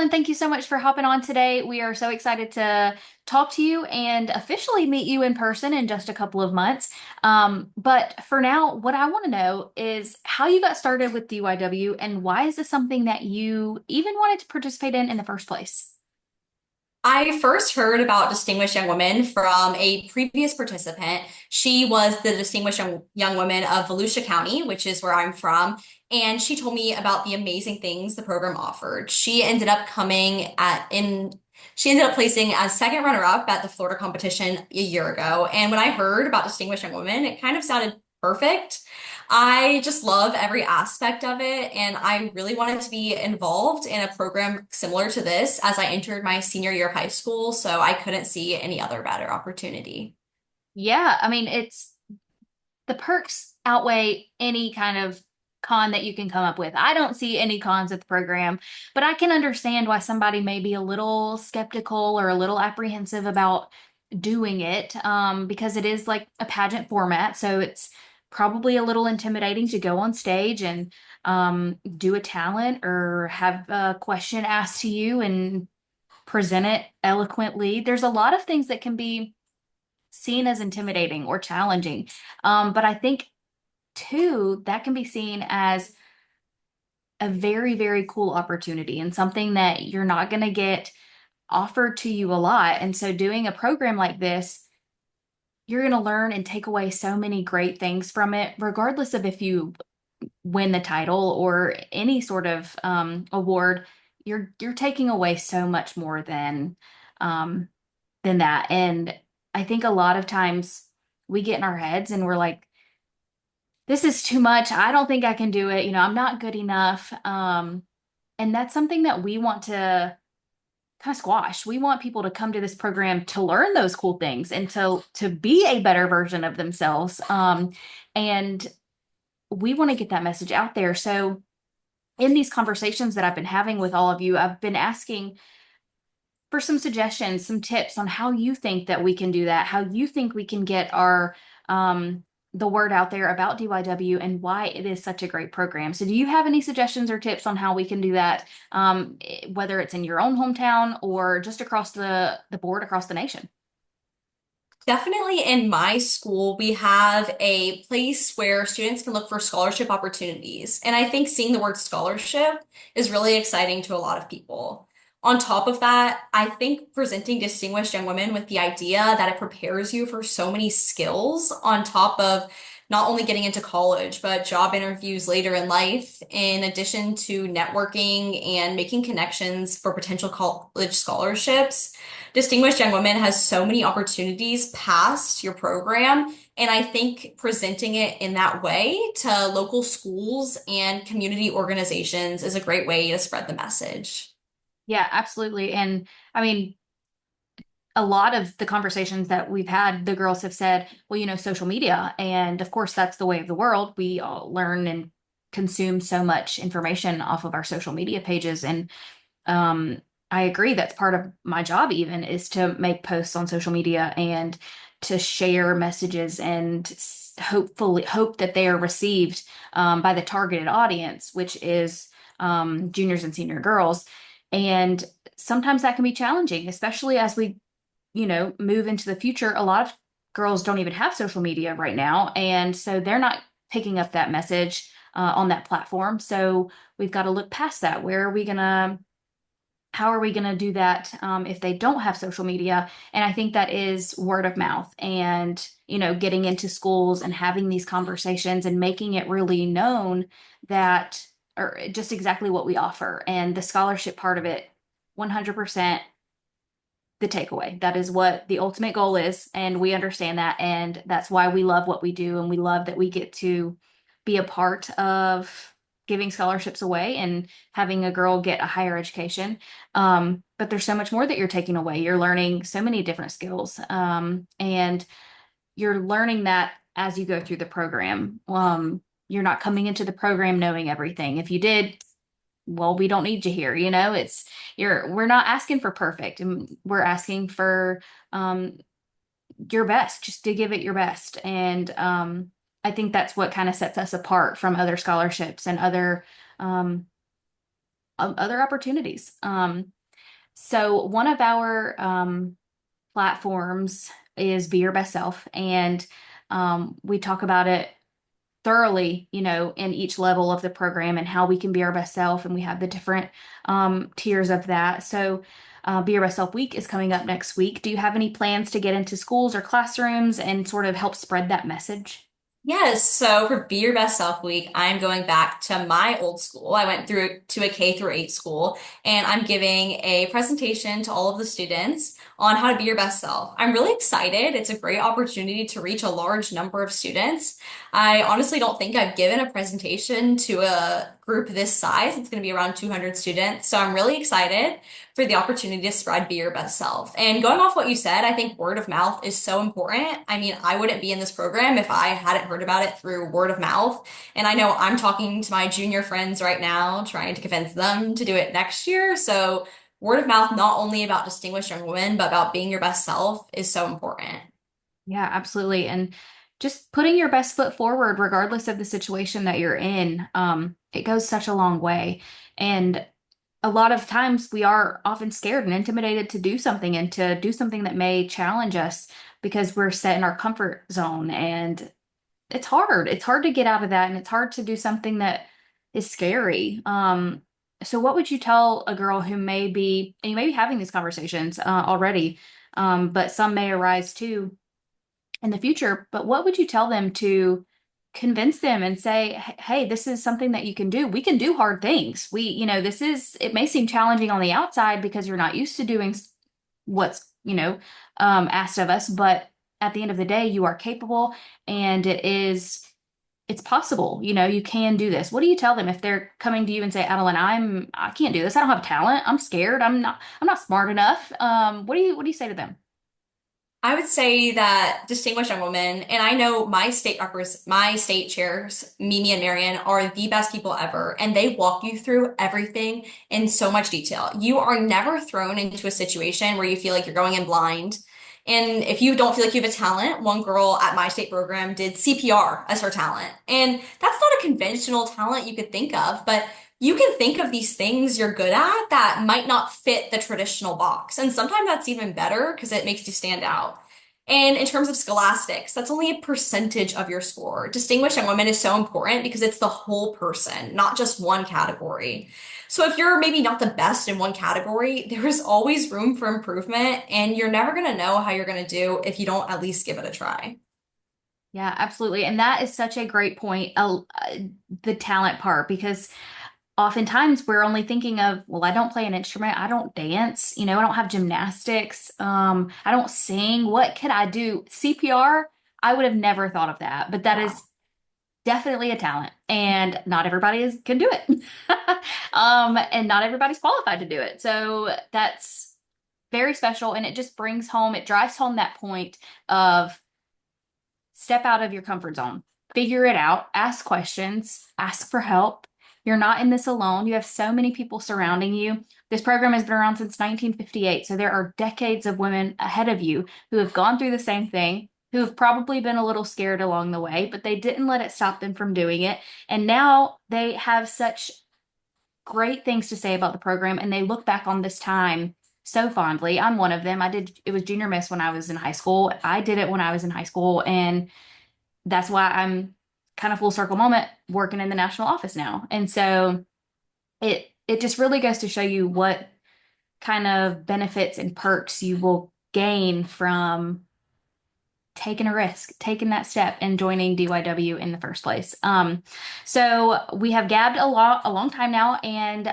Adalyn, thank you so much for hopping on today. We are so excited to talk to you and officially meet you in person in just a couple of months. But for now, what I want to know is how you got started with DYW and why is this something that you even wanted to participate in the first place? I first heard about Distinguished Young Women from a previous participant. She was the Distinguished Young Woman of Volusia County, which is where I'm from, and she told me about the amazing things the program offered. She ended up placing as second runner-up at the Florida competition a year ago. And when I heard about Distinguished Young Women, it kind of sounded perfect. I just love every aspect of it, and I really wanted to be involved in a program similar to this as I entered my senior year of high school, so I couldn't see any other better opportunity. Yeah, I mean, it's the perks outweigh any kind of con that you can come up with. I don't see any cons with the program, but I can understand why somebody may be a little skeptical or a little apprehensive about doing it, because it is like a pageant format. So it's probably a little intimidating to go on stage and do a talent or have a question asked to you and present it eloquently. There's a lot of things that can be seen as intimidating or challenging. But I think too, that can be seen as a very, very cool opportunity and something that you're not going to get offered to you a lot. And so doing a program like this, you're going to learn and take away so many great things from it, regardless of if you win the title or any sort of award. You're taking away so much more um, than that. And I think a lot of times we get in our heads and we're like, this is too much. I don't think I can do it. I'm not good enough. And that's something that we want to kind of squash. We want people to come to this program to learn those cool things and to be a better version of themselves. And we want to get that message out there. So in these conversations that I've been having with all of you, I've been asking for some suggestions, some tips on how you think that we can do that, how you think we can get our the word out there about DYW and why it is such a great program. So do you have any suggestions or tips on how we can do that, whether it's in your own hometown or just across the board across the nation? Definitely in my school, we have a place where students can look for scholarship opportunities. And I think seeing the word scholarship is really exciting to a lot of people. On top of that, I think presenting distinguished young women with the idea that it prepares you for so many skills on top of not only getting into college, but job interviews later in life, in addition to networking and making connections for potential college scholarships. Distinguished Young Women has so many opportunities past your program. And I think presenting it in that way to local schools and community organizations is a great way to spread the message. Yeah, absolutely. And I mean, a lot of the conversations that we've had, the girls have said, well, social media. And of course, that's the way of the world. We all learn and consume so much information off of our social media pages. And um, I agree. That's part of my job, even, is to make posts on social media and to share messages and hopefully hope that they are received by the targeted audience, which is juniors and senior girls. And sometimes that can be challenging, especially as we move into the future. A lot of girls don't even have social media right now. And so they're not picking up that message on that platform. So we've got to look past that. How are we going to do that if they don't have social media? And I think that is word of mouth and, getting into schools and having these conversations and making it really known that, or just exactly what we offer. And the scholarship part of it, 100% the takeaway. That is what the ultimate goal is. And we understand that. And that's why we love what we do. And we love that we get to be a part of giving scholarships away and having a girl get a higher education. But there's so much more that you're taking away. You're learning so many different skills. And you're learning that as you go through the program. You're not coming into the program knowing everything. If you did, well, we don't need you here. We're not asking for perfect, and we're asking for um your best, just to give it your best. And I think that's what kind of sets us apart from other scholarships and other opportunities. So one of our platforms is Be Your Best Self, and we talk about it thoroughly, in each level of the program and how we can be our best self. And we have the different tiers of that. So, Be Your Best Self Week is coming up next week. Do you have any plans to get into schools or classrooms and sort of help spread that message? Yes, so for Be Your Best Self Week, I'm going back to my old school. I went through to a K through 8 school, and I'm giving a presentation to all of the students on how to be your best self. I'm really excited. It's a great opportunity to reach a large number of students. I honestly don't think I've given a presentation to a group this size. It's going to be around 200 students. So I'm really excited for the opportunity to spread Be Your Best Self. And going off what you said, I think word of mouth is so important. I mean, I wouldn't be in this program if I hadn't heard about it through word of mouth. And I know I'm talking to my junior friends right now, trying to convince them to do it next year. So word of mouth, not only about distinguished young women, but about being your best self is so important. Yeah, absolutely. And just putting your best foot forward, regardless of the situation that you're in, it goes such a long way. And a lot of times we are often scared and intimidated to do something and to do something that may challenge us because we're set in our comfort zone. And it's hard. It's hard to get out of that, and it's hard to do something that is scary. So what would you tell a girl who may be, and you may be having these conversations already, but some may arise too in the future, but what would you tell them to convince them and say, hey, this is something that you can do. We can do hard things. It may seem challenging on the outside because you're not used to doing what's, asked of us, but at the end of the day, you are capable and it's possible. You can do this. What do you tell them if they're coming to you and say, Adalyn, I can't do this. I don't have talent. I'm scared. I'm not smart enough. What do you say to them? I would say that distinguished young women, and I know my state chairs, Mimi and Marion, are the best people ever, and they walk you through everything in so much detail. You are never thrown into a situation where you feel like you're going in blind. And if you don't feel like you have a talent, one girl at my state program did CPR as her talent. And that's not a conventional talent you could think of, but you can think of these things you're good at that might not fit the traditional box. And sometimes that's even better because it makes you stand out. And in terms of scholastics, that's only a percentage of your score. Distinguished young women is so important because it's the whole person, not just one category. So if you're maybe not the best in one category, there is always room for improvement, and you're never going to know how you're going to do if you don't at least give it a try. Yeah, absolutely. And that is such a great point, the talent part, because oftentimes we're only thinking of, well, I don't play an instrument, I don't dance, I don't have gymnastics, I don't sing. What could I do? CPR, I would have never thought of that, but that is Wow. definitely a talent, and not everybody can do it. And not everybody's qualified to do it. So that's very special, and it just drives home that point of step out of your comfort zone, figure it out, ask questions, ask for help. You're not in this alone. You have so many people surrounding you. This program has been around since 1958, so there are decades of women ahead of you who have gone through the same thing, who have probably been a little scared along the way, but they didn't let it stop them from doing it. And now they have such great things to say about the program, and they look back on this time so fondly. I'm one of them. It was junior miss when I was in high school. I did it when I was in high school, and that's why I'm kind of full circle moment working in the national office now. And so it just really goes to show you what kind of benefits and perks you will gain from taking a risk, taking that step and joining DYW in the first place. So we have gabbed a long time now, and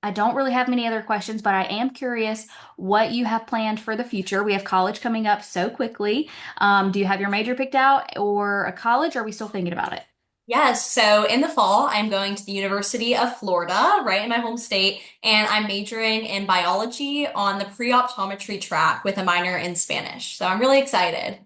I don't really have many other questions, but I am curious what you have planned for the future. We have college coming up so quickly. Do you have your major picked out or a college, or are we still thinking about it? Yes, so in the fall, I'm going to the University of Florida, right in my home state, and I'm majoring in biology on the pre-optometry track with a minor in Spanish. So I'm really excited.